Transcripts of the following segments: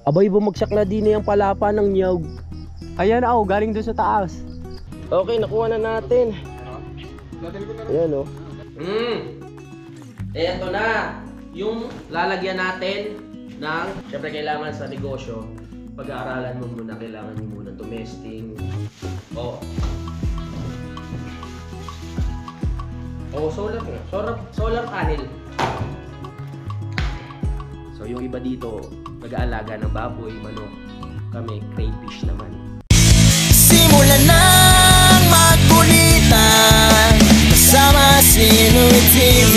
Abay, bumagsak na din yung palapa ng niyog. Ayan, galing doon sa taas. Okay, nakuha na natin. Ayan, oh. Eto na. Yung lalagyan natin ng, syempre kailangan sa negosyo, pag-aaralan mo muna, kailangan mo muna tumesting. Solar panel. So yung iba dito, nag-aalaga ng baboy, manok. Kami, crayfish naman. Simulan ng magkulitan kasama si Nuy TV.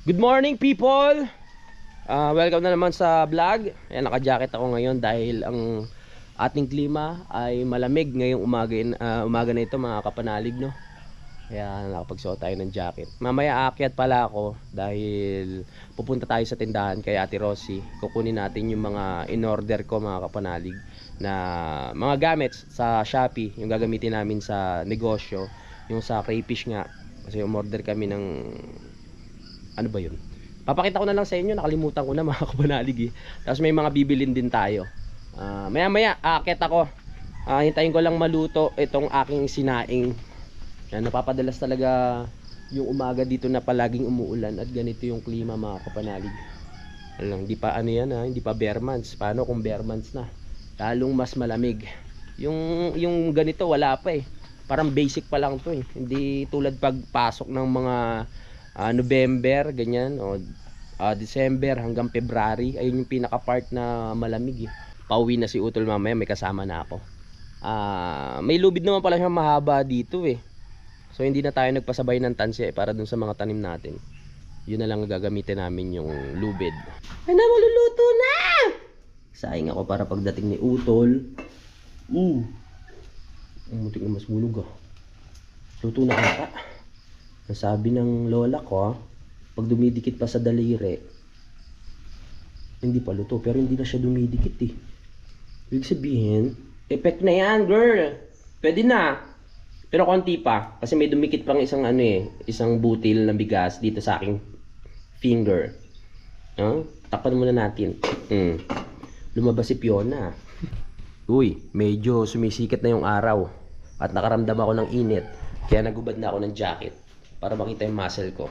Good morning, people! Welcome na naman sa vlog. Ayan, naka-jacket ako ngayon dahil ang ating klima ay malamig ngayong umaga na ito, mga kapanalig, no? Kaya nakapagsuot tayo ng jacket. Mamaya aakyat pala ako dahil pupunta tayo sa tindahan kay Ate Rosie. Kukunin natin yung mga in-order ko, mga kapanalig, na mga gamit sa Shopee, yung gagamitin namin sa negosyo, yung sa crayfish nga. Kasi umorder kami ng ano ba yun? Papakita ko na lang sa inyo, nakalimutan ko na, mga kapanalig, eh. Tapos may mga bibilin din tayo. Maya maya aakyat ako. Hintayin ko lang maluto itong aking sinaing. Napapadalas talaga yung umaga dito na palaging umuulan at ganito yung klima, mga kapanalig. Hindi pa ano yan, hindi pa bare months. Paano kung bare months na? Lalong mas malamig. Yung ganito wala pa, eh. Parang basic pa lang to, eh. Hindi tulad pagpasok ng mga November, ganyan, o December hanggang February. Ayun yung pinaka part na malamig, eh. Pauwi na si Utol mamaya, may kasama na ako. May lubid naman pala siyang mahaba dito, eh. So hindi na tayo nagpasabay ng tansya, eh, para dun sa mga tanim natin. Yun na lang gagamitin namin, yung lubid. Ay na, maluluto na! Sayang ako para pagdating ni Utol. Mutik na mas bulog, ah. Luto na ata. Sabi ng lola ko, pag dumidikit pa sa daliri, hindi pa luto. Pero hindi na siya dumidikit, eh. Ibig sabihin, effect na yan, girl. Pwede na. Pero konti pa. Kasi may dumikit pang isang isang butil na bigas dito sa aking finger. Takpan muna natin. Lumabas si Fiona. Uy, medyo sumisikat na yung araw. At nakaramdam ako ng init. Kaya nagubad na ako ng jacket para makita yung muscle ko.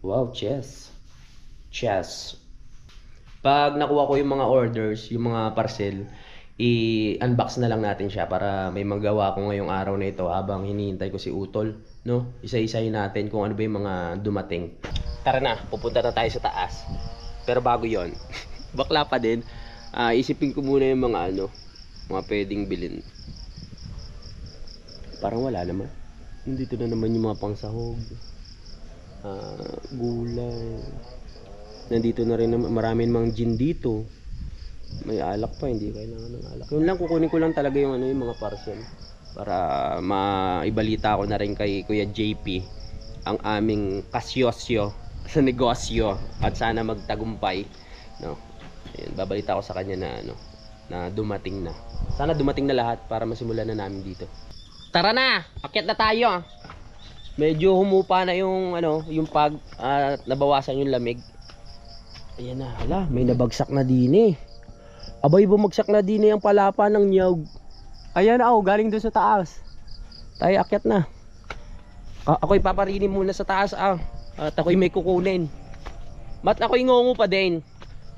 Wow, chest. Pag nakuha ko yung mga orders, yung mga parcel, i-unbox na lang natin siya para may magawa ko ngayong araw na ito habang hinihintay ko si Utol, no? Isa-isahin natin kung ano ba yung mga dumating. Tara na, pupunta na tayo sa taas. Pero bago yon, bakla pa din, isipin ko muna yung mga mga pwedeng bilhin. Parang wala naman. Dito na naman yung mga pangsahog, gulay. Nandito na rin naman, marami namang gin dito. May alak pa, hindi kailangan ng alak. Yun lang, kukunin ko lang talaga yung yung mga parcel para maibalita ko na rin kay Kuya JP ang aming kasyosyo sa negosyo at sana magtagumpay, no? Ayun, babalita ko sa kanya na na dumating na. Sana dumating na lahat para masimulan na namin dito. Tara na, akyat na tayo. Medyo humupa na yung yung nabawasan yung lamig. Ayan na, hala, may nabagsak na din, eh. Abay, bumagsak na din yung palapa ng niyog. Ayan, galing doon sa taas. Tayo akyat na. Ako'y paparinim muna sa taas, at ako'y may kukunin. Ako'y ngongo pa din.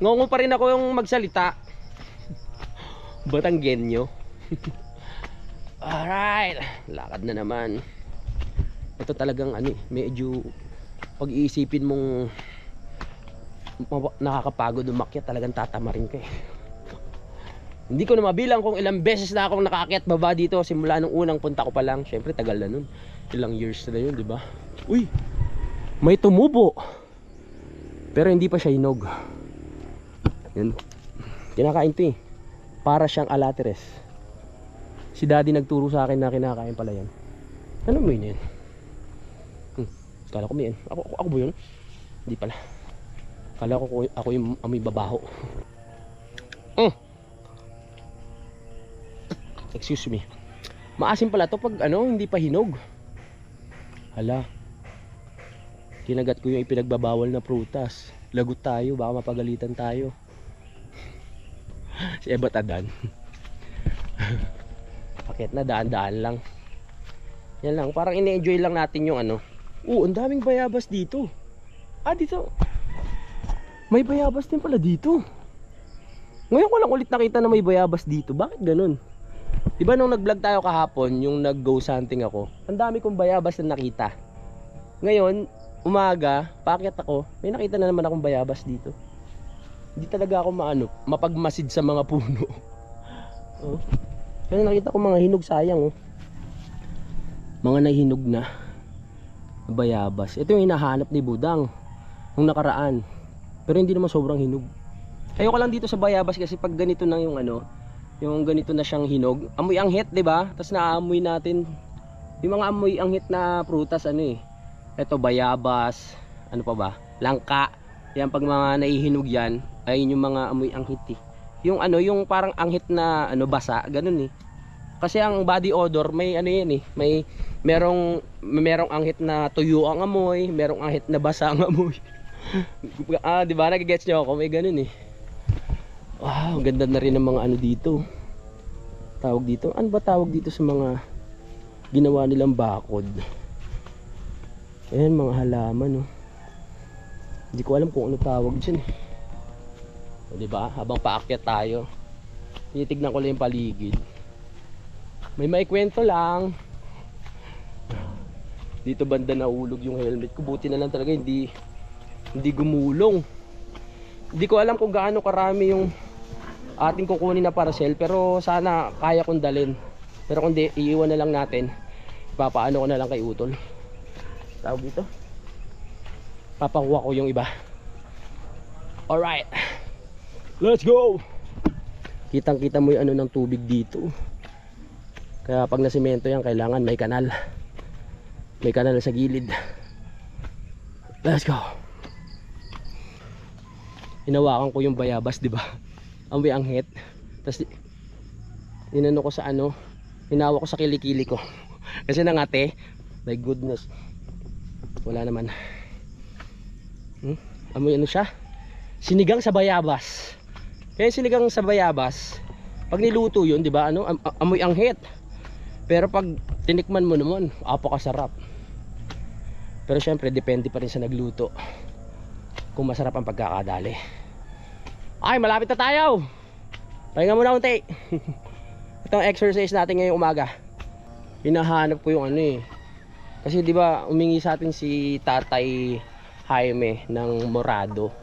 Ngongo pa rin ako yung magsalita. Batanggenyo. Alright, lakad na naman. Ito talagang medyo pag-iisipin mong nakakapagod umakyat, talagang tatamarin ka, eh. Hindi ko na mabilang kung ilang beses na akong nakaakyat baba dito simula nung unang punta ko pa lang. Syempre tagal na nun, ilang years na yun, di ba? Uy, may tumubo pero hindi pa siya hinog. Yan, kinakain to, eh. Para siyang alateres. Si daddy nagturo sa akin na kinakain pala yan. Ano mo yun? Kala ko may ako ba yun? Hindi pala. Kala ko ako yung amoy babaho. Excuse me. Maasim pala to pag hindi pa hinog. Hala. Kinagat ko yung ipinagbabawal na prutas. Lagot tayo, baka mapagalitan tayo. Si Eba Tadan. Akit na daan-daan lang. Yan lang, parang ine-enjoy lang natin yung ang daming bayabas dito. Dito. May bayabas din pala dito. Ngayon ko lang ulit nakita na may bayabas dito. Bakit ganun? Diba nung nag-vlog tayo kahapon, yung nag-ghost hunting ako, ang dami kong bayabas na nakita. Ngayon, umaga, paakyat ako, may nakita na naman akong bayabas dito. Hindi talaga ako mapagmasid sa mga puno. Kaya nakita ko mga hinog, sayang mga nahinog na bayabas. Ito yung hinahanap ni Budang nung nakaraan, pero hindi naman sobrang hinog. Ayoko lang dito sa bayabas kasi pag ganito na yung yung ganito na siyang hinog, amoy anghit, 'di ba? Tapos naamoy natin yung mga amoy anghit na prutas Ito bayabas, ano pa ba? Langka. Yan pag mga naihinog yan, ay yung mga amoy anghit Yung yung parang anghit na basa, ganun Kasi ang body odor may yan may merong anghit na tuyo ang amoy, merong anghit na basa ang amoy. 'Di ba? Nagigets niyo ako, may ganun Wow, ganda na rin ng mga dito. Tawag dito. Ano ba tawag dito sa mga ginawa nilang bakod? Ayan, mga halaman Hindi ko alam kung ano tawag dyan di ba? Habang paakyat tayo, tinitignan ko lang yung paligid. May maikwento lang. Dito banda nahulog yung helmet ko. Buti na lang talaga hindi gumulong. Hindi ko alam kung gaano karami yung ating kukunin na parcel, pero sana kaya kong dalhin. Pero kung di, iiwan na lang natin. Papaano ko na lang kay Utol. Tawag dito, papakuha ko yung iba. Alright, let's go. Kitang kita mo yung ng tubig dito. Kaya pag nasimento yan, kailangan may kanal. May kanal sa gilid. Let's go. Hinawakan ko yung bayabas, di ba? Amoy anghit. Tapos inano ko sa hinawa ko sa kilikili ko. Kasi nangate. My goodness. Wala naman. Amoy siya? Sinigang sa bayabas. Kaya sinigang sa bayabas, pag niluto yun, di ba? Amoy anghit. Pero pag tinikman mo naman, apakasarap. Pero syempre, depende pa rin sa nagluto kung masarap ang pagkakadali. Ay, malapit na tayo. Pahinga muna unti. Itong exercise natin ngayong umaga. Hinahanap ko yung kasi di ba umingi sa atin si Tatay Jaime ng Morado.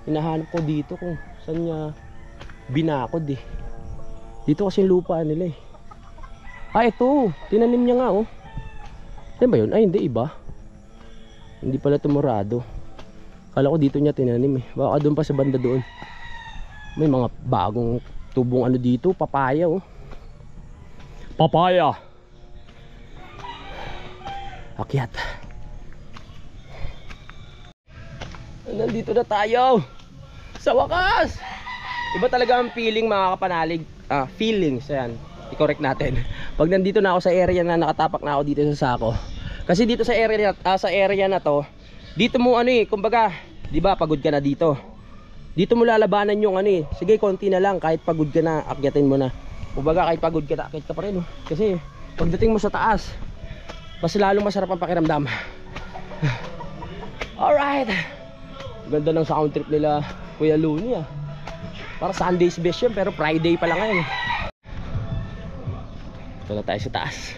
Hinahanap ko dito kung saan niya binakod Dito kasi yung lupa nila ito, tinanim niya nga Ano ba yun? Ay hindi, iba. Hindi pala ito Morado. Kala ko dito niya tinanim Baka doon pa sa banda doon. May mga bagong tubong dito, papaya Papaya. Akyat. Nandito na tayo. Sa wakas. Iba talaga ang feeling, mga kapanalig. Feelings, ayan. I-correct natin. Pag nandito na ako sa area na nakatapak na ako dito sa sako. Kasi dito sa area na to, dito mo kumbaga, 'di ba, pagod ka na dito. Dito mo lalabanan yung sige, konti na lang, kahit pagod ka na, akyatin mo na. Kumbaga kahit pagod ka na, akyat ka pa rin Kasi pagdating mo sa taas, mas lalong masarap ang pakiramdam. Alright. Ganda ng sound trip nila Kuya Looney Para Sunday's best yun, pero Friday pa lang ngayon Ito na tayo sa taas.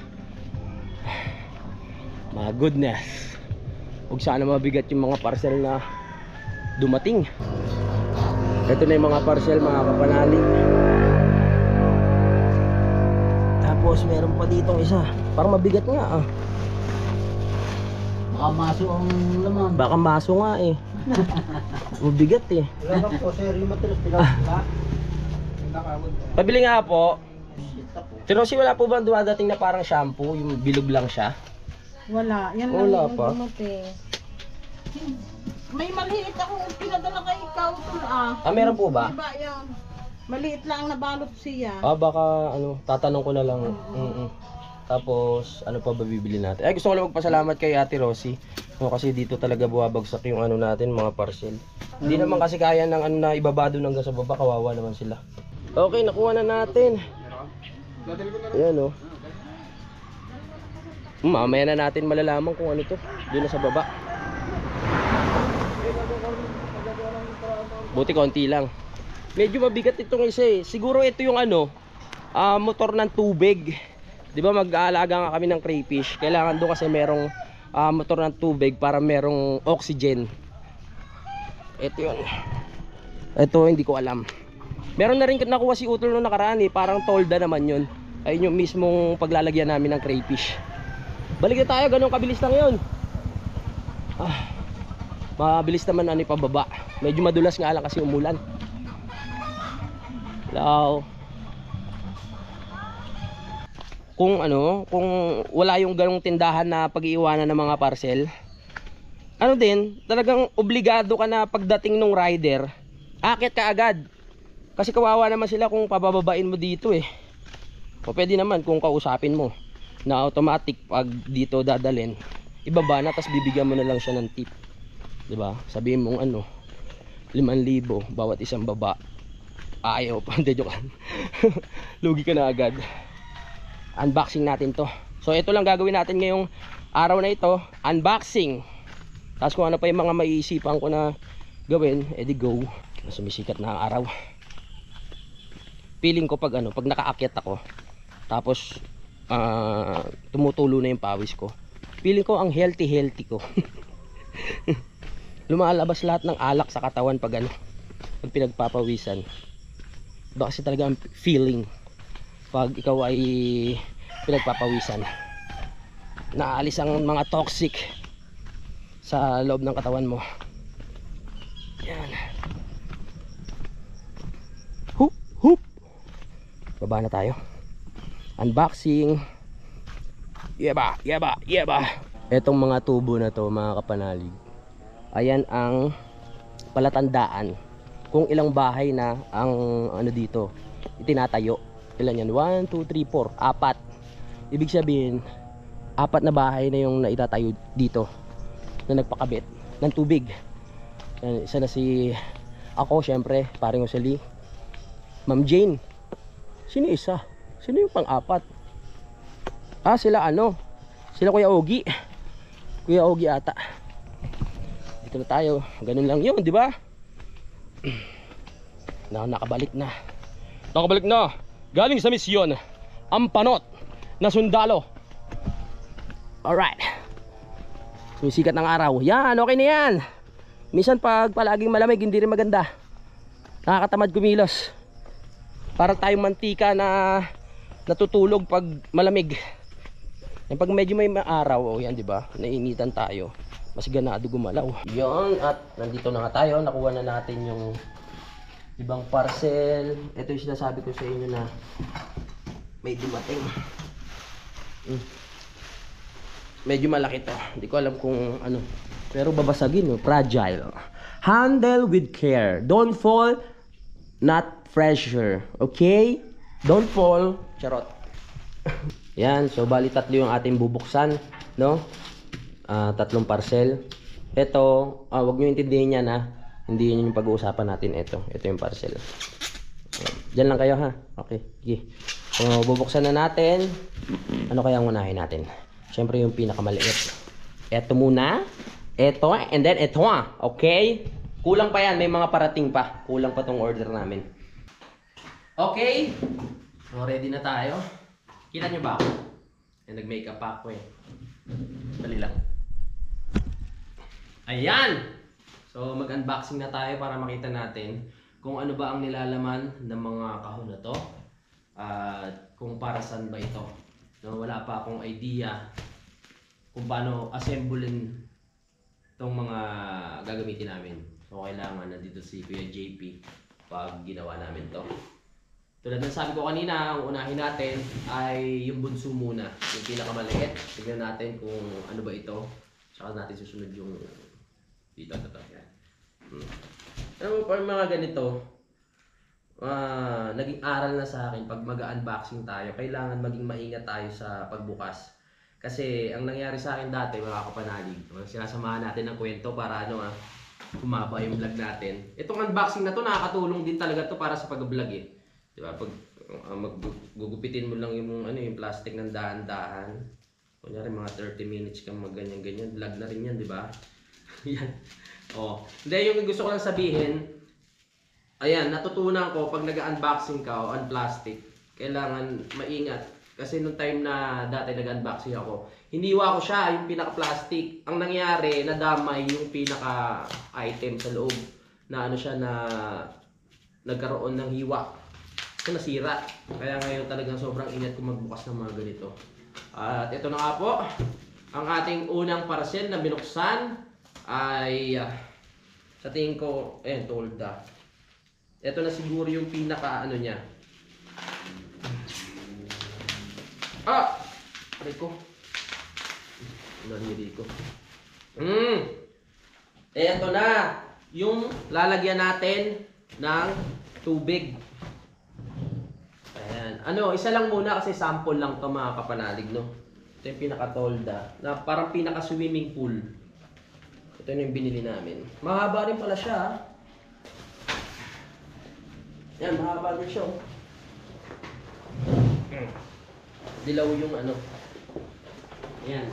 My goodness. Huwag sana mabigat yung mga parcel na dumating. Ito na yung mga parcel, mga kapanalig. Tapos meron pa ditong isa. Parang mabigat nga Baka maso ang laman. Baka maso nga mabigat Wala po, sir, yung matilas Pabili nga po. Pero si wala po ba dumadating na parang shampoo, yung bilog lang siya? Wala. Yan lang Wala yung pa. dumating. May maliit akong pinadala kay ikaw tol Ah, meron po ba? Diba yan? Maliit lang ang nabalot siya. Ah, baka ano, tatanong ko na lang. Tapos, ano pa ba bibili natin? Ay, gusto ko lang magpasalamat kay Ate Rosie. No, kasi dito talaga buwabagsak yung ano natin, mga parcel. Hindi naman kasi kaya ng ano na ibaba doon hanggang sa baba, kawawa naman sila. Okay, nakuha na natin. Ayan, oh. Mamaya na natin malalaman kung ano to. Doon na sa baba. Buti konti lang. Medyo mabigat itong isa eh. Siguro ito yung ano, motor ng tubig. 'Di ba mag-aalaga nga kami ng crayfish. Kailangan doon kasi merong motor ng tubig para merong oxygen. Ito yun. Ito hindi ko alam. Meron na rin nakuha si Utol noong nakaraan eh. Parang tolda naman yun. Ayun yung mismong paglalagyan namin ng crayfish. Balik na tayo, ganun kabilis lang yun. Mabilis naman ano pababa. Medyo madulas nga lang kasi umulan. Hello. Kung ano, kung wala yung ganung tindahan na pag-iiwanan ng mga parcel, ano din, talagang obligado ka na pagdating ng rider, akit ka agad. Kasi kawawa naman sila kung pabababain mo dito eh. O pwede naman kung kausapin mo na automatic pag dito dadalhin, ibaba na tapos bibigyan mo na lang siya ng tip. 'Di ba? Sabihin mo ano, 5,000 bawat isang baba. Ayaw pa, hindi joke. Lugi ka na agad. Unboxing natin to. So ito lang gagawin natin ngayong araw na ito, unboxing. Tapos kung ano pa yung mga maiisipan ko na gawin, edi go. Sumisikat na ang araw. Feeling ko pag ano, pag nakaakyat ako, tapos tumutulo na yung pawis ko, feeling ko ang healthy ko. Lumalabas lahat ng alak sa katawan pag ano, pag pinagpapawisan. Iba kasi talaga ang feeling pag ikaw ay pinagpapawisan. Naalis ang mga toxic sa loob ng katawan mo. Yan. Hup, hup. Baba na tayo. Unboxing. Yeba, yeba, yeba. Etong mga tubo na to, mga kapanalig, ayan ang palatandaan kung ilang bahay na ang ano dito itinatayo. Ilan yan? 1, 2, 3, 4, 4. Ibig sabihin 4 na bahay na yung naitatayo dito na nagpakabit ng tubig. Yan, isa na si ako, syempre, paring Usali, Ma'am Jane. Sino isa? Sino yung pang-4? Sila ano? Sila Kuya Ogie. Kuya Ogie ata. Dito na tayo. Ganun lang yun, di ba? Nakabalik na. Nakabalik na. Galing sa misyon, ang panot na sundalo. Alright. Sumisikat ng araw. Yan, okay na yan. Minsan pag palaging malamig, hindi rin maganda. Nakakatamad kumilos. Parang tayong mantika na natutulog pag malamig. Yung pag medyo may araw, yan, di ba? Nainitan tayo. Mas ganado gumalaw. Yon, at nandito na nga tayo. Nakuha na natin yung ibang parcel. Ito yung sinasabi ko sa inyo na may dumating. Medyo malaki to. Hindi ko alam kung ano. Pero babasagin, no? Fragile. Handle with care. Don't fall, not pressure. Okay? Don't fall. Charot. Yan. So, bali 3 yung ating bubuksan. No? 3 parcel. Ito, wag nyo intindihin yan ha. Hindi yun yung pag-uusapan natin. Ito yung parcel. Diyan lang kayo ha. Okay. Sige. So, bubuksan na natin. Ano kaya ang unahin natin? Siyempre yung pinakamaliit. Ito muna. Ito. And then ito ha. Okay? Kulang pa yan. May mga parating pa. Kulang pa tong order namin. Okay. So, ready na tayo. Kita nyo ba ako? Nag-makeup pa ako eh. Dali lang. Ayan! So mag-unboxing na tayo para makita natin kung ano ba ang nilalaman ng mga kahon na to at kung para saan ba ito. No, wala pa akong idea kung paano assemblein itong mga gagamitin namin. So kailangan nandito si Kuya JP pag ginawa namin to. Tulad ng sabi ko kanina, ang unahin natin ay yung bunso muna. Yung pinakamaliit. Tignan natin kung ano ba ito. Tsaka natin susunod yung dito. Yan. Alam mo, pag mga ganito, naging aral na sa akin pag mag-unboxing tayo, kailangan maging maingat tayo sa pagbukas. Kasi ang nangyari sa akin dati, mga kapanalig, sinasamahan natin ng kwento para humaba yung vlog natin. Itong unboxing na to, nakakatulong din talaga to para sa pag-vlog eh. Diba? Pag gugupitin mo lang yung plastic ng dahan-dahan. Kunyari mga 30 minutes kang magganyan-ganyan, vlog na rin yan, di ba? Yan. Oh. Hindi, yung gusto ko lang sabihin, ayan, natutunan ko pag nag-unboxing ka o un-plastic, kailangan maingat. Kasi nung time na dati nag-unboxing ako, hiniwa ko siya, yung pinaka-plastic. Ang nangyari, nadamay yung pinaka-item sa loob na siya na nagkaroon ng hiwa. So nasira. Kaya ngayon talagang sobrang ingat ko magbukas ng mga ganito. At ito na nga po, ang ating unang parcel na binuksan ay sa tingin ko, tolda. Ito na siguro yung pinaka niya. Aray ko. Narinig ko. Ito na yung lalagyan natin ng tubig. Ayan. Isa lang muna kasi sample lang to mga kapanalig, no? Ito yung pinaka-tolda na parang pinaka-swimming pool. Ito yung binili namin. Mahaba rin pala siya. Yan, mahaba rin siya. Dilaw yung Ayan.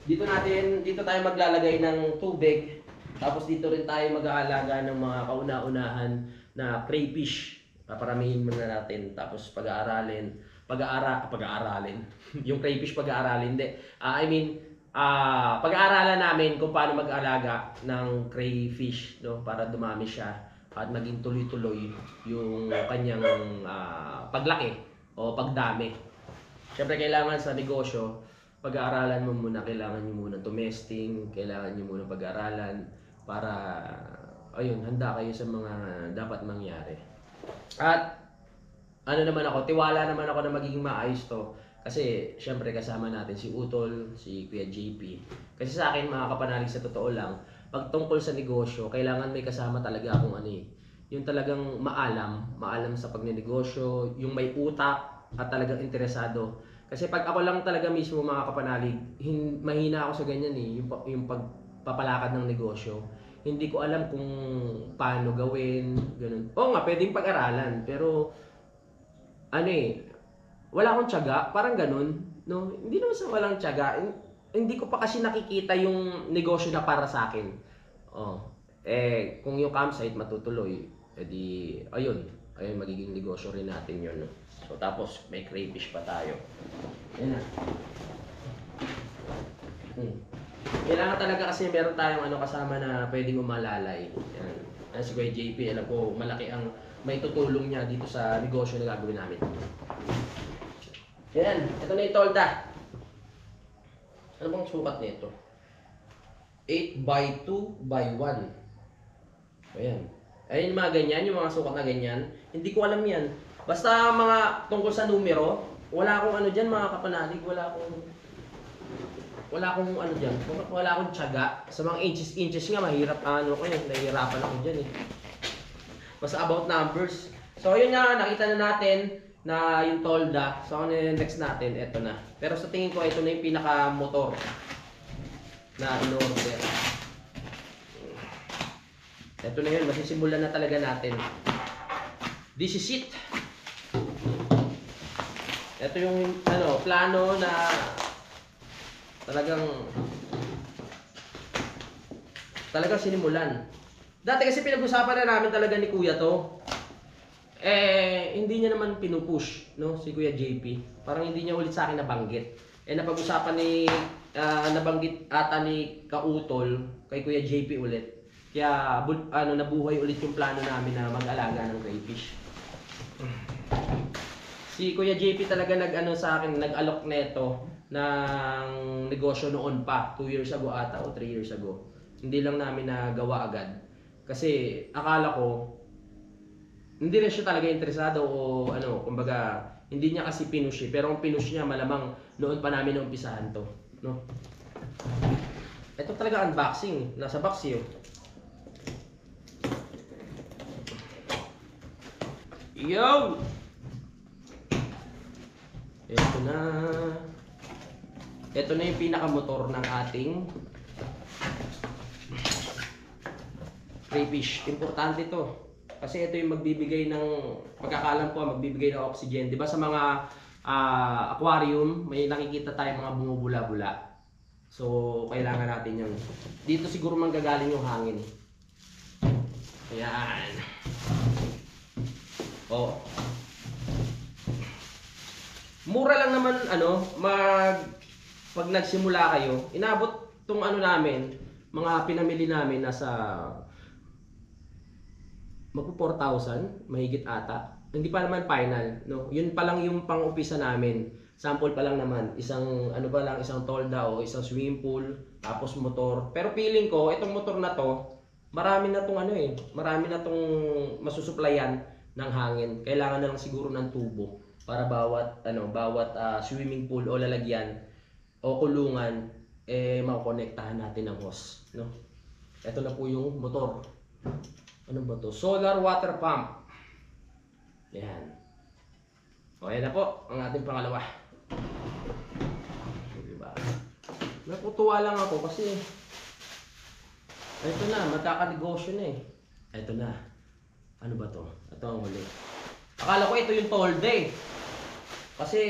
Dito tayo maglalagay ng tubig. Tapos dito rin tayo mag-aalaga ng mga kauna-unahan na crayfish. Paparamihin muna natin. Tapos pag-aaralin. Yung crayfish pag-aaralin. Hindi. Pag-aaralan namin kung paano mag-alaga ng crayfish, no? Para dumami siya at maging tuloy-tuloy yung kanyang paglaki o pagdami. Siyempre kailangan sa negosyo, pag-aaralan mo muna, kailangan nyo muna tumesting, kailangan nyo muna pag-aaralan para handa kayo sa mga dapat mangyari. At tiwala naman ako na magiging maayos to. Kasi syempre kasama natin si Utol, si Kuya JP. Kasi sa akin mga kapanalig, sa totoo lang, pag tungkol sa negosyo, kailangan may kasama talaga akong yung talagang maalam sa pagnenegosyo, yung may utak at talagang interesado. Kasi pag ako lang talaga mismo mga kapanalig, mahina ako sa ganyan yung pagpapalakad ng negosyo. Hindi ko alam kung paano gawin, ganun. Oo nga, pwedeng pag-aralan, pero wala akong tiyaga, parang ganun, no? Hindi naman sa walang tiyaga, hindi ko pa kasi nakikita yung negosyo na para sa akin. Kung yung campsite matutuloy, edi ayun magiging negosyo rin natin yun, no? So tapos may crayfish pa tayo. Yan na. Kailangan talaga kasi meron tayong kasama na pwedeng umalalay. Yan. Si Kuya JP, alam ko malaki ang may tutulong niya dito sa negosyo na gagawin namin. Yan, ito na yung tolda. Ano bang sukat nito? 8x2x1. Ayan. Ayun mga ganyan, yung mga sukat na ganyan. Hindi ko alam yan. Basta mga tungkol sa numero, wala akong dyan mga kapanalig, wala akong dyan, wala akong tiyaga. Sa mga inches nga, mahirap nahihirapan ako dyan eh. Basta about numbers. So yun nga, nakita na natin na yung tolda. So next natin, eto na. Pero sa tingin ko, ito na yung pinaka-motor na in-order. Ito na yun, masisimulan na talaga natin. This is it. Ito yung plano na talagang sinimulan. Dati kasi pinag-usapan na namin talaga ni Kuya to. Hindi niya naman pinupush, no, si Kuya JP. Parang hindi niya ulit sa akin nabanggit. Napag-usapan nabanggit ata ni Kautol kay Kuya JP ulit. Kaya nabuhay ulit yung plano namin na mag-alaga ng crayfish. Si Kuya JP talaga sa akin, nag-alok neto ng negosyo noon pa, 2 years ago ata o 3 years ago. Hindi lang namin nagawa agad. Kasi akala ko hindi rin siya talaga interesado o ano, kumbaga, hindi niya kasi pinush eh. Pero ang pinush niya, malamang noon pa namin naumpisahan to. No? Ito talaga unboxing. Nasa box yun. Yo! Ito na. Ito na yung pinakamotor ng ating crayfish. Importante to. Kasi ito yung magbibigay ng, pagkakalam ko, magbibigay ng oxygen. Diba sa mga aquarium, may nakikita tayo mga bumubula-bula. So, kailangan natin yun. Dito siguro manggagaling yung hangin. Ayan. Oh. Mura lang naman pag nagsimula kayo, inabot tong namin, mga pinamili namin nasa magpo 4,000, mahigit ata. Hindi pa naman final, no. Yun pa lang yung pang-umpisa namin. Sample pa lang naman, isang isang tolda o isang swimming pool, tapos motor. Pero feeling ko itong motor na to, marami na tong marami na tong masusuplayan ng hangin. Kailangan na lang siguro ng tubo para bawat swimming pool o lalagyan o kulungan makokonektahan natin ng hose, no. Ito na po yung motor. Ano ba to? Solar water pump. Yan. O, yan na po ang ating pangalawa. Diba? Natutuwa lang ako kasi ito na, magkakanegosyo na eh. Ito na. Ano ba to? Ito ang huli. Akala ko ito yung tolda eh. Kasi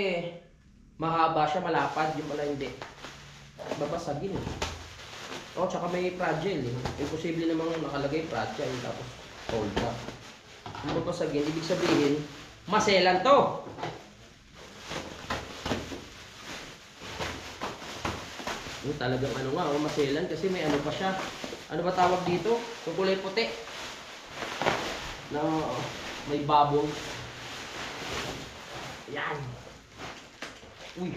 mahaba siya, malapad. Yung pala hindi. Babasagin eh. Oh, tsaka may fragile eh. Imposible namang nakalagay fragile tapos tolda. Yung babasagin, ibig sabihin, maselan to. Talagang maselan kasi may pa siya. Ano ba tawag dito? Yung kulay puti. Na may babong. Yan. Uy.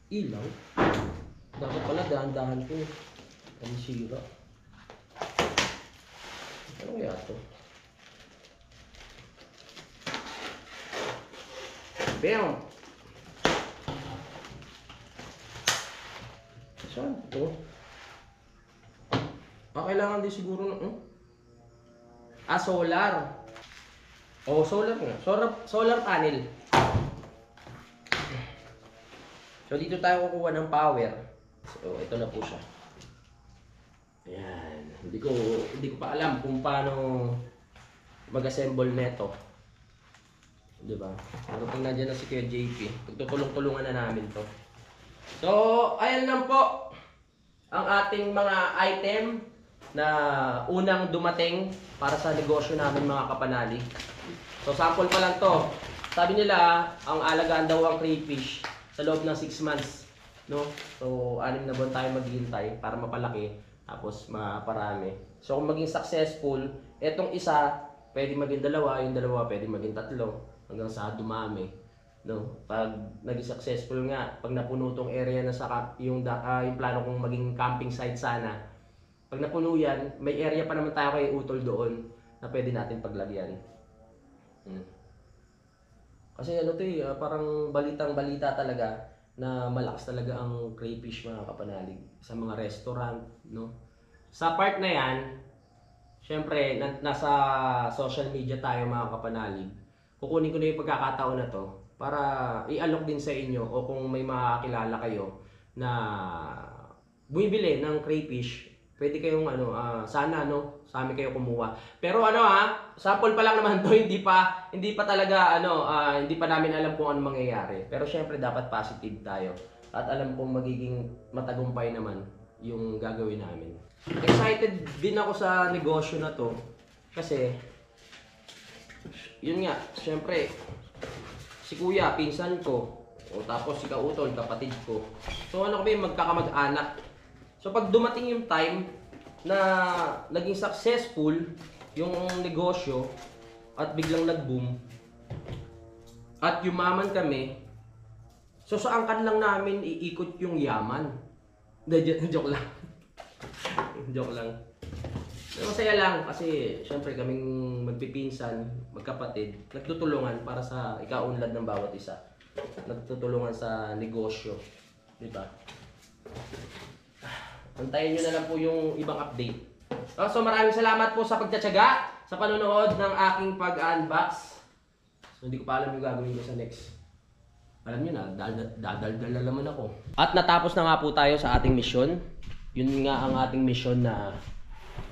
Ilaw. Dapat pala dahan-dahan ko. Ang sira. Ano kaya ito? Bam! Saan ito? Kailangan din siguro ng solar. Oh, solar nga. Solar panel. So dito tayo kukuha ng power. So ito na po siya. Ayan. Hindi ko pa alam kung paano mag-assemble neto. 'Di ba? Pero pag nandiyan na si Kuya JP, pagtutulong-tulungan na namin 'to. So, ayan lang po ang ating mga item na unang dumating para sa negosyo namin mga kapanalig. So sample pa lang to. Sabi nila, ang alagaan daw ang crayfish sa loob ng 6 months, no? So 6 na buwan tayo maghihintay para mapalaki tapos maparami. So kung maging successful, etong isa pwede maging dalawa, yung dalawa pwede maging tatlo hanggang sa dumami, no? Pag naging successful nga, pag napuno tong area na sa yung plano kong maging camping site sana. Pag napuno yan, may area pa naman tayo kay utol doon na pwede natin paglagyan. Kasi parang balitang-balita talaga na malakas talaga ang crayfish mga kapanalig sa mga restaurant, no? Sa part na yan, syempre nasa social media tayo mga kapanalig. Kukunin ko na yung pagkakataon na to para i-alok din sa inyo o kung may makakilala kayo na bumibili ng crayfish, pwede kayong sana sa amin kayo kumuha. Pero sample pa lang naman to, hindi pa talaga hindi pa namin alam kung ano mangyayari. Pero syempre dapat positive tayo at alam kong magiging matagumpay naman yung gagawin namin. Excited din ako sa negosyo na to kasi yun nga, syempre si Kuya, pinsan ko, o tapos si Kautol, kapatid ko. So kami magkakamag-anak. So pag dumating yung time na naging successful yung negosyo at biglang nag-boom at yumaman kami, so saan kan lang namin iikot yung yaman? Joke lang. Joke lang. Masaya lang kasi syempre kaming magpipinsan, magkapatid, nagtutulungan para sa ikaunlad ng bawat isa. Nagtutulungan sa negosyo, di ba? Antayin nyo na lang po yung ibang update. So maraming salamat po sa pagtsatsaga, sa panonood ng aking pag-unbox. So hindi ko pa alam yung gagawin ko sa next. Alam nyo na, dadaldal na naman ako. At natapos na nga po tayo sa ating misyon. Yun nga ang ating misyon na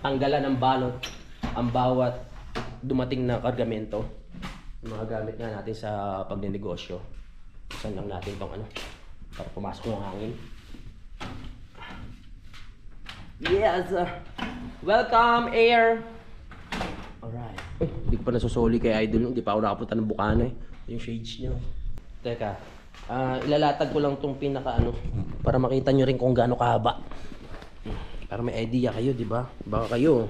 tanggalan ng balot ang bawat dumating na kargamento. Yung mga gamit nga natin sa pagninegosyo. Saan lang natin itong ano, para pumasok ng hangin. Yes! Welcome, air! Alright. Hindi ko pa nasusoli kay Idol. Hindi pa ako nakapunta ng Bukana eh. Yung shades niya. Teka, ilalatag ko lang itong pinaka ano para makita nyo rin kung gaano kahaba. Para may idea kayo, di ba? Baka kayo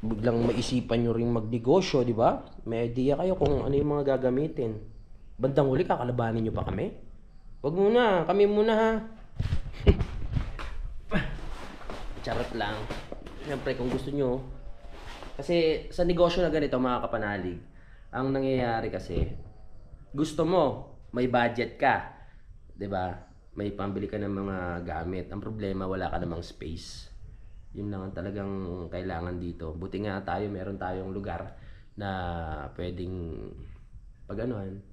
biglang maisipan nyo rin magnegosyo, di ba? May idea kayo kung ano yung mga gagamitin. Bandang huli, kakalabanin nyo pa kami? Wag muna, kami muna ha. Charot lang. Siyempre kung gusto nyo, kasi sa negosyo na ganito mga kapanalig, ang nangyayari kasi, gusto mo, may budget ka, 'di ba? May pambili ka ng mga gamit. Ang problema, wala ka namang space. 'Yun lang ang talagang kailangan dito. Buti nga tayo, meron tayong lugar na pwedeng pag-anuhan,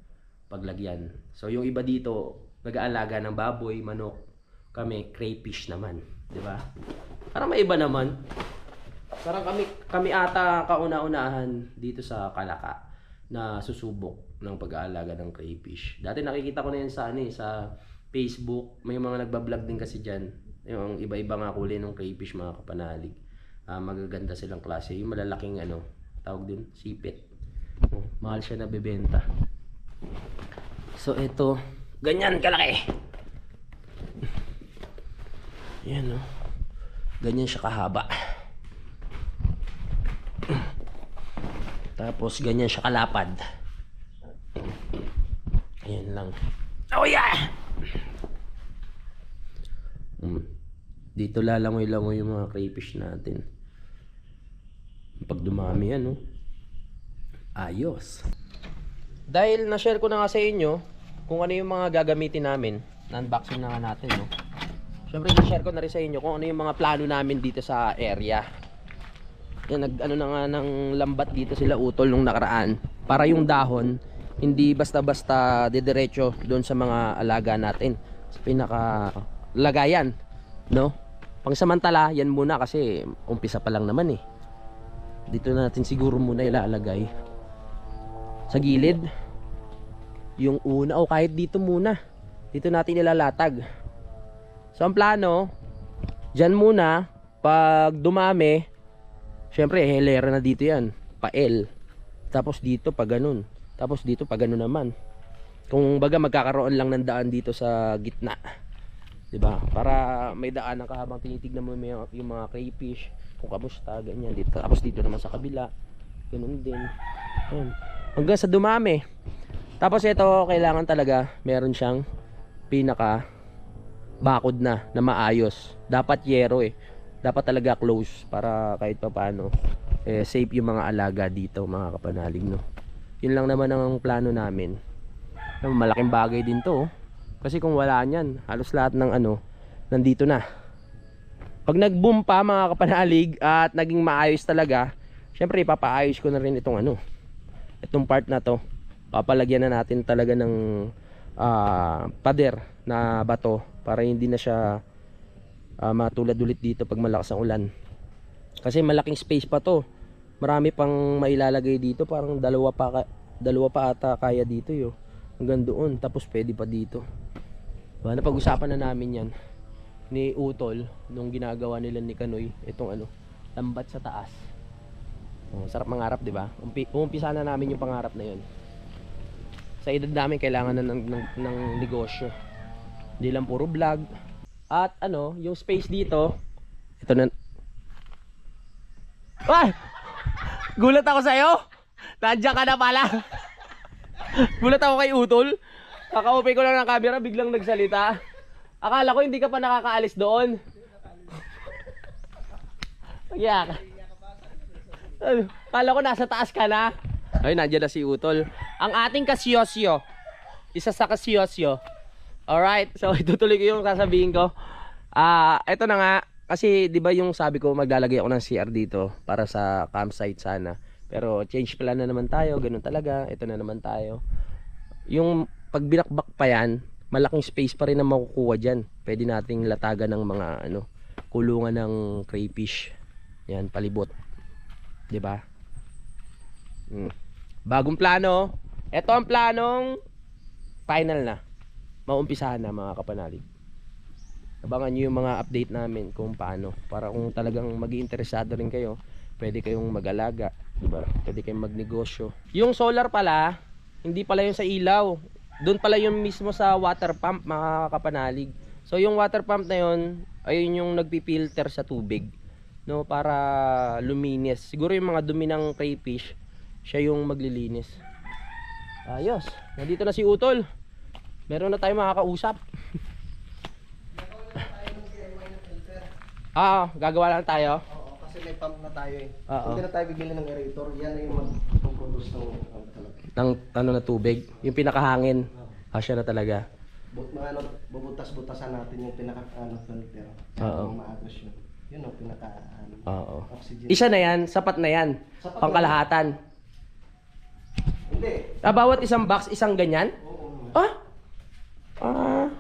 paglagyan. So yung iba dito, nag-aalaga ng baboy, manok. Kami, crayfish naman, 'di ba? Para may iba naman. Parang kami ata kauna-unahan dito sa Kalaka na susubok ng pag-aalaga ng crayfish. Dati nakikita ko na yan sa sa Facebook. May mga nagba-vlog din kasi diyan. Yung iba-iba nga kulay ng crayfish mga kapanalig. Magaganda silang klase. Yung malalaking ano, tawag din sipit. Mahal siya na bebenta. So ito, ganyan kalaki. Yan oh. Ganyan siya kahaba. Tapos ganyan siya kalapad. Ayan lang. Oh yeah! Dito lalangoy-langoy yung mga crayfish natin. Pag dumami yan, no? Ayos. Dahil na-share ko na nga sa inyo kung ano yung mga gagamitin namin. Na-unboxing na nga natin, no? Siyempre, na-share ko na rin sa inyo kung ano yung mga plano namin dito sa area. Yan, nag-ano na nga ng lambat dito sila utol nung nakaraan. Para yung dahon, hindi basta-basta didiretso doon sa mga alaga natin. Sa pinaka lagayan, no? Pangsamantala, yan muna kasi umpisa pa lang naman eh. Dito natin siguro muna ilalagay. Sa gilid. Yung una, o kahit dito muna. Dito natin ilalatag. So ang plano, dyan muna, pag dumami, syempre helera na dito yan, pa L. Tapos dito pa ganun. Tapos dito pa ganun naman. Kung baga magkakaroon lang ng daan dito sa gitna. 'Di ba? Para may daanan ka habang tinitignan mo yung mga crayfish, kung kamusta, ganyan dito. Tapos dito naman sa kabila, ganun din. Ayun. Hanggang sa dumami. Tapos ito, kailangan talaga meron siyang pinaka bakod na maayos. Dapat yero eh. Dapat talaga close para kahit pa paano safe yung mga alaga dito, mga kapanalig, no. Yun lang naman ang plano namin. Malaking bagay din to, oh. Kasi kung wala niyan, halos lahat ng ano nandito na. Pag nag-boom pa mga kapanalig at naging maayos talaga, syempre ipapaayos ko na rin itong ano, itong part na to. Papalagyan na natin talaga ng pader na bato para hindi na siya matulad ulit dito pag malakas ang ulan. Kasi malaking space pa to. Marami pang mailalagay dito, parang dalawa pa ata kaya dito yo. Hanggang doon, tapos pwede pa dito. Diba, napag-usapan na namin yan ni Utol nung ginagawa nila ni Kanoy itong ano, lambat sa taas. Sarap mangarap, di ba? Umpisa na namin yung pangarap na yun. Sa edad namin kailangan na ng negosyo. Hindi lang puro vlog. At ano, yung space dito, ito na. Ay! Gulat ako sa'yo! Nandiyan ka na pala! Gulat ako kay Utol. Kaka-open ko lang ng camera, biglang nagsalita. Akala ko hindi ka pa nakakaalis doon. Yak. Ano, kala ko nasa taas ka na. Ay, nandiyan na si Utol. Ang ating kasiyosyo. Isa sa kasiyosyo. Alright, so itutuloy ko yung sasabihin ko. Ito na nga. Kasi di ba yung sabi ko maglalagay ako ng CR dito para sa campsite sana. Pero change plan na naman tayo. Ganun talaga. Ito na naman tayo. Yung pag binakbak pa yan, malaking space pa rin na makukuha dyan. Pwede nating latagan ng mga kulungan ng crayfish. Yan, palibot. 'Di ba? Bagong plano. Ito ang planong final na. Maumpisahan na mga kapanalig. Abangan nyo yung mga update namin kung paano. Para kung talagang mag-iinteresado rin kayo, pwede kayong mag-alaga, 'di ba? Pwede kayong magnegosyo. Yung solar pala, hindi pala yung sa ilaw. Doon pala yung mismo sa water pump mga kapanalig. So yung water pump na yun, ayun yung nagpipilter sa tubig. No, para luminis. Siguro yung mga dumi ng crayfish, siya yung maglilinis. Ayos. Nandito na si Utol. Meron na tayong makakausap. Gagawa lang tayo. Oo, kasi may pump na tayo eh. Oo. Hindi na tayo bibili ng aerator. Yan na yung mag-produce ng Ng tubig, yung pinakahangin. Siya na talaga. bubutas-butasan natin yung pinaka-filter. Oo. Maagos yun. Yun ang Oo. oxygen. Isa na yan, sapat na yan. Sapat Pangkalahatan. Hindi. Bawat isang box, isang ganyan? Oo.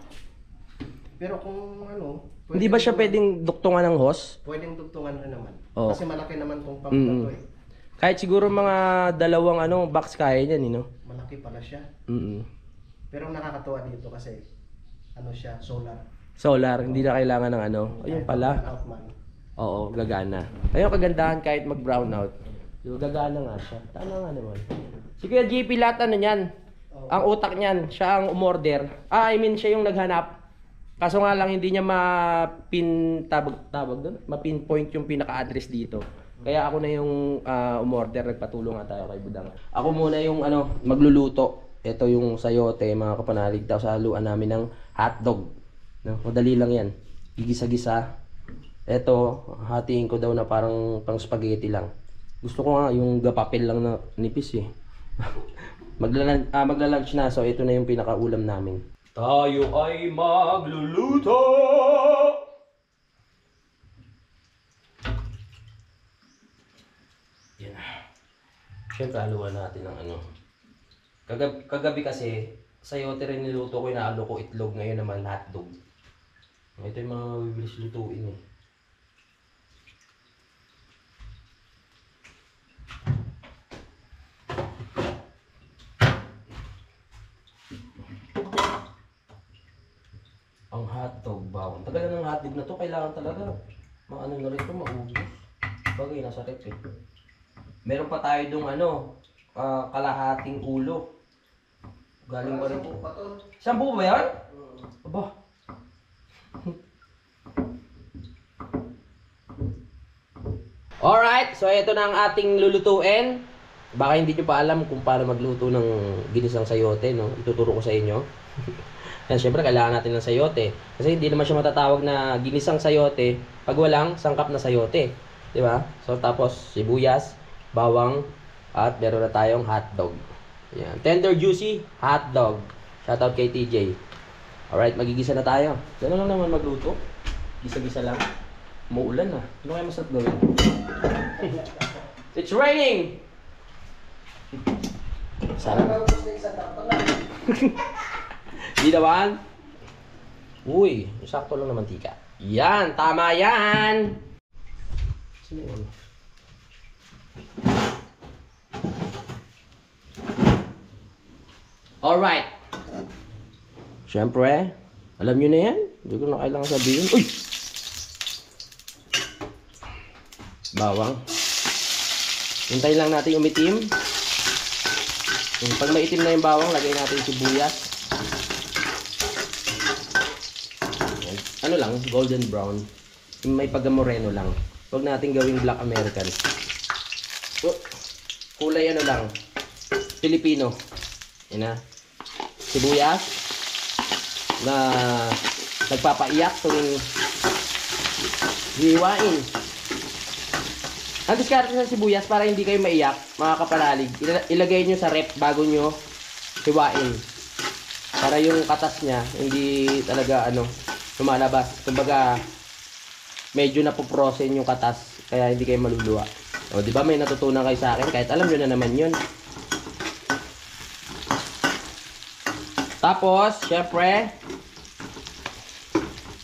Pero kung Hindi ba siya pwedeng duktungan ng hose? pwedeng tugtungan rin naman. Oo. Kasi malaki naman tong pump na to eh. Kahit siguro mga dalawang box kaya niyan, Malaki pala siya. Mm-mm. Pero nakakatuwa dito kasi siya, solar. Solar, hindi na kailangan ng Ayun Kahit pala. out man. Oo, gagana. Ayun kagandahan kahit mag-brown out. Yung gagana nga siya. Tama nga naman. Si Kuya JP lahat niyan. Ang utak niyan, siya ang umorder. Siya yung naghanap. Kaso nga lang hindi niya ma-pinpoint yung pinaka-address dito. Kaya ako na yung umorder, nagpatulong nga tayo kay Budang. Ako muna yung magluluto. Ito yung sayote, mga kapanalig. Tapos haluan namin ng hotdog. No, madali lang yan. Gigisa-gisa. Ito, hatiin ko daw na parang pang spaghetti lang. Gusto ko nga yung gapapel lang na nipis eh. Magla-lunch na, so ito na yung pinakaulam namin. Tayo ay magluluto! Yan. Siyempre, haluan natin ng Kagabi kasi, sayote rin niluto ko, inaalo ko itlog, ngayon naman hotdog. Ito yung mga mabibilis lutuin eh. Ang hotdog bawang. Tagal na ng hotdog na to, kailangan talaga maano na rito, maubos. Bagay, nasa rep eh. Meron pa tayo dong kalahating ulo. Galing pa rin po. Sampu ba yan? Aba. Alright, so ito na ang ating lulutuin. Baka hindi nyo pa alam kung paano magluto ng ginisang sayote, no? Ituturo ko sa inyo. Yan, syempre kailangan natin ng sayote. Kasi hindi naman siya matatawag na ginisang sayote pag walang sangkap na sayote. Di ba? So tapos sibuyas, bawang, at meron na tayong hotdog. Yan. Tender juicy hotdog. Shoutout kay TJ. Alright, magigisa na tayo. Ganun lang naman magluto. Gisa-gisa lang. Umuulan na. Ano kaya masarap gawin? It's raining! Sana. Di naman. Uy, sakto lang naman tika. Yan, tama yan! Sino yun? Alright. Siyempre, alam nyo na yan. Hindi ko na kailangan sabihin. Uy! Bawang. Hintayin lang natin umitim. Pag maitim na yung bawang, lagay natin yung sibuyas. Ano lang, golden brown. May pagka-moreno lang. Huwag natin gawing black American. Kulay lang, Filipino. Yan na. Sibuyas na nagpapaiyak tuwing hiwain. Ang diskarte sa sibuyas para hindi kayo maiyak, mga kapanalig, ilagay nyo sa rep bago nyo hiwain. Para yung katas niya, hindi talaga lumalabas. Kumbaga, medyo napoprosen yung katas, kaya hindi kayo maluluwa. O, di ba may natutunan kayo sa akin? Kahit alam nyo na naman yun. Tapos, syempre,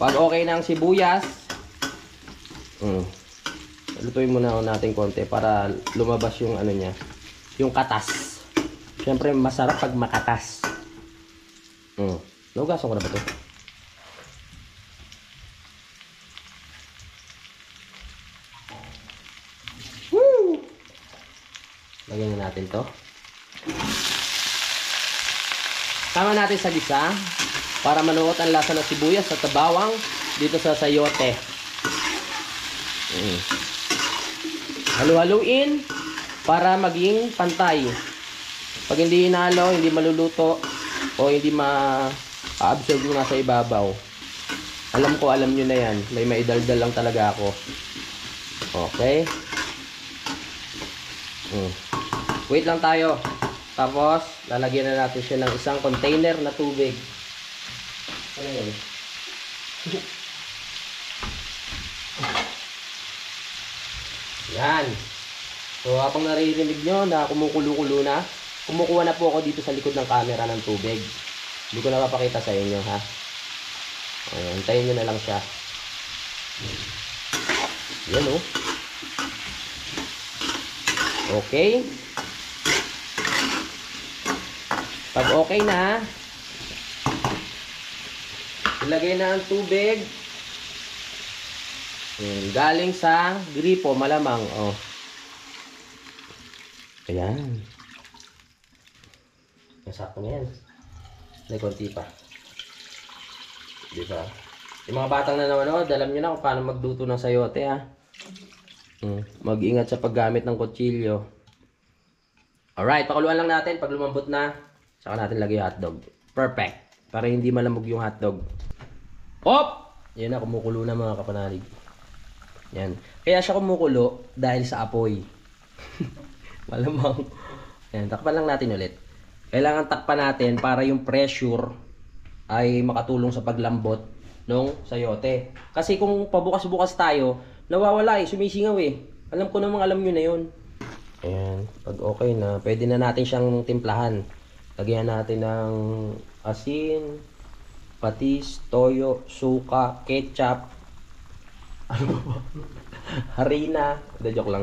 pag okay na ang sibuyas, lutuin muna natin konti para lumabas yung niya, yung katas. Syempre masarap pag makatas. Nugasan ko na ba to? Woo! Lagyan na natin to. Tama natin sa gisa para manuot ang lasa ng sibuyas at bawang dito sa sayote. Halu-haluin para maging pantay. Pag hindi hinalo, hindi maluluto o hindi ma-absorb yung nasa ibabaw. Alam nyo na yan. May maidaldal lang talaga ako. Okay. Wait lang tayo. Tapos, lalagyan na natin siya ng isang container na tubig. Ano yun? Yan. So, habang naririnig nyo na kumukulo-kulo na, kumukuha na po ako dito sa likod ng camera ng tubig. Hindi ko napapakita sa inyo, ha? Ayan, hintayin nyo na lang siya. Yan, oh. Okay. Pag okay na, ilagay na ang tubig. Galing sa gripo, malamang. Oh. Ayan. Masakto na yan. May konti pa. Diba? Yung mga batang nanonood, alam nyo na kung paano magluto ng sayote, ha? Mag-ingat sa paggamit ng kutsilyo. Alright, pakuluan lang natin. Pag lumambot na, saka natin lagay yung hotdog. Perfect. Para hindi malamog yung hotdog. Hop! Yan na, kumukulo na mga kapanalig. Yan. Kaya siya kumukulo dahil sa apoy. Malamang. Yan, takpan lang natin ulit. Kailangan takpan natin para yung pressure ay makatulong sa paglambot ng sayote. Kasi kung pabukas-bukas tayo, nawawala sumisingaw Alam ko namang alam nyo na yun. Ayan, pag okay na, pwede na natin siyang timplahan. Lagyan natin ng asin, patis, toyo, suka, ketchup, ano ba? Harina, joke lang.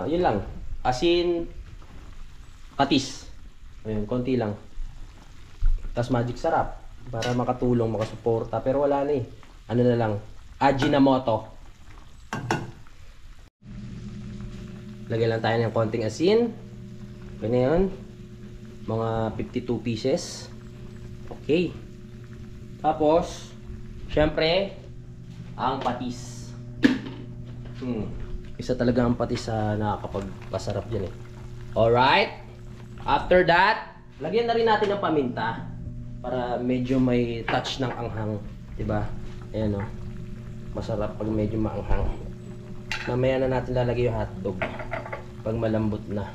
Yun lang. Asin, patis. Ayun, konti lang. Tapos magic sarap para makatulong, makasuporta. Pero wala na ano na lang, Ajinomoto. Lagyan lang tayo ng konting asin. Okay na yun. Mga 52 pieces. Okay. Tapos, syempre, ang patis. Isa talaga ang patis sa nakakapagpasarap dyan Alright. After that, lagyan na rin natin ng paminta para medyo may touch ng anghang, 'di ba? Ayan masarap pag medyo maanghang. Mamaya na natin lalagay yung hotdog pag malambot na.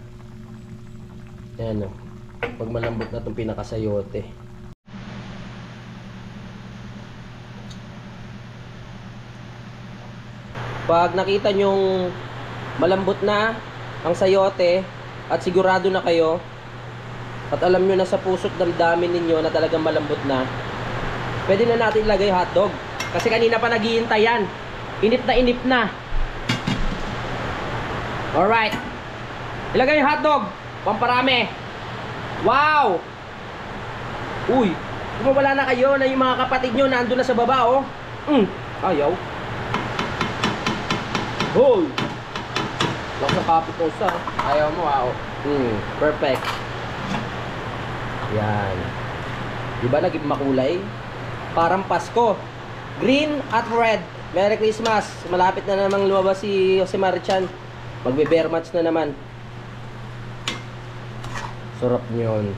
Ayan pag malambot na itong pinakasayote. Pag nakita nyong malambot na ang sayote at sigurado na kayo at alam nyo na sa puso't damdamin ninyo na talagang malambot na, pwede na natin ilagay hotdog. Kasi kanina pa naghihintay yan. Inip na. Alright. Ilagay yung hotdog. Pamparami. Wow! Uy, kung wala na kayo na yung mga kapatid nyo na andun na sa baba, ayaw. Hoy! Lock sa kapitol sa. Ayaw mo, perfect. Yan. Diba naging makulay? Parang Pasko. Green at red. Merry Christmas. Malapit na namang lumabas si Jose Marichan. Magbe-bear match na naman. Sarap nyon.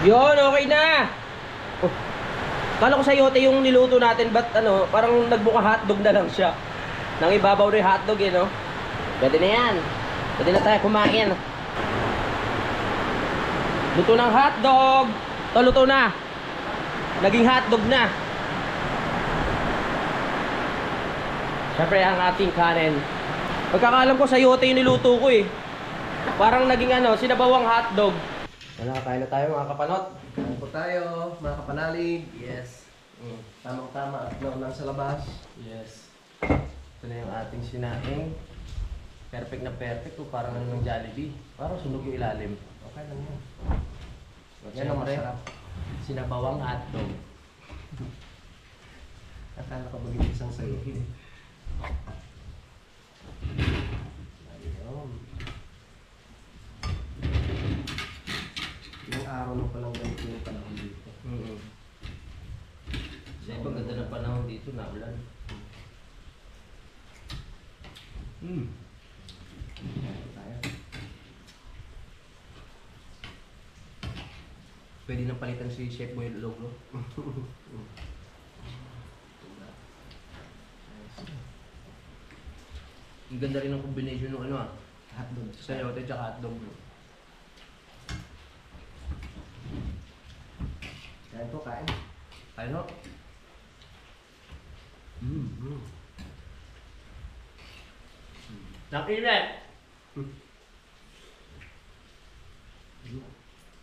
Yun, okay na. Kala ko sayote yung niluto natin. Ba't parang nagbuka hotdog na lang siya. Nang ibabaw na yung hotdog no? Pwede na yan. Pwede na tayo kumain. Luto ng hotdog. Ito, luto na. Naging hotdog na. Siyempre, ang ating kanin. Pagkakalam ko, sayote yung niluto ko eh. Parang naging sinabawang hotdog. Kain na tayo mga kapanot. Kain po tayo, mga kapanalig. Yes. Tamang-tama at naulang sa labas. Yes. Ito na yung ating sinaing. Perfect na perfect. Parang ng Jollibee. Parang sunog yung ilalim. Okay lang yan. Yan ang masarap. Sinabawang hotdog. Akala ko magiging isang sayo. Ayun. Ilang araw na palang ganito yung panahon dito. Kasi pagkanda ng panahon dito, naulan. Ito tayo. Pwede nang palitan si Chef Boy Loglo. Ang ganda rin ng combination ng Hotdog. sayote tsaka hotdog. Kain po, kain. Ano? Nakilit!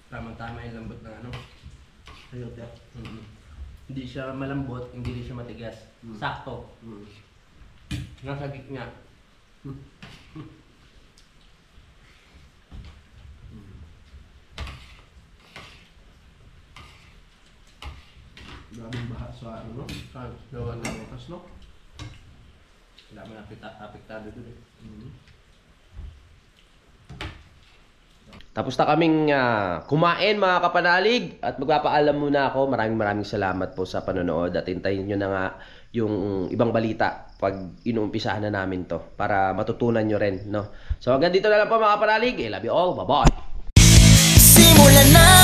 Tamang-tama yung lambot ng Sayote. Hindi siya malambot, hindi rin siya matigas. Sakto. Nasa gitna. Grabing baha sa ano, no? Saan? Gawa na. Bukas, no? Wala mo apektado dun eh. Tapos na kaming kumain mga kapanalig at magpapaalam muna ako. Maraming salamat po sa panonood at hintayin nyo na nga yung ibang balita pag inuumpisahan na namin to para matutunan nyo rin, no? So hanggang dito na lang po mga kapanalig. I love you all. Bye-bye! Simulan na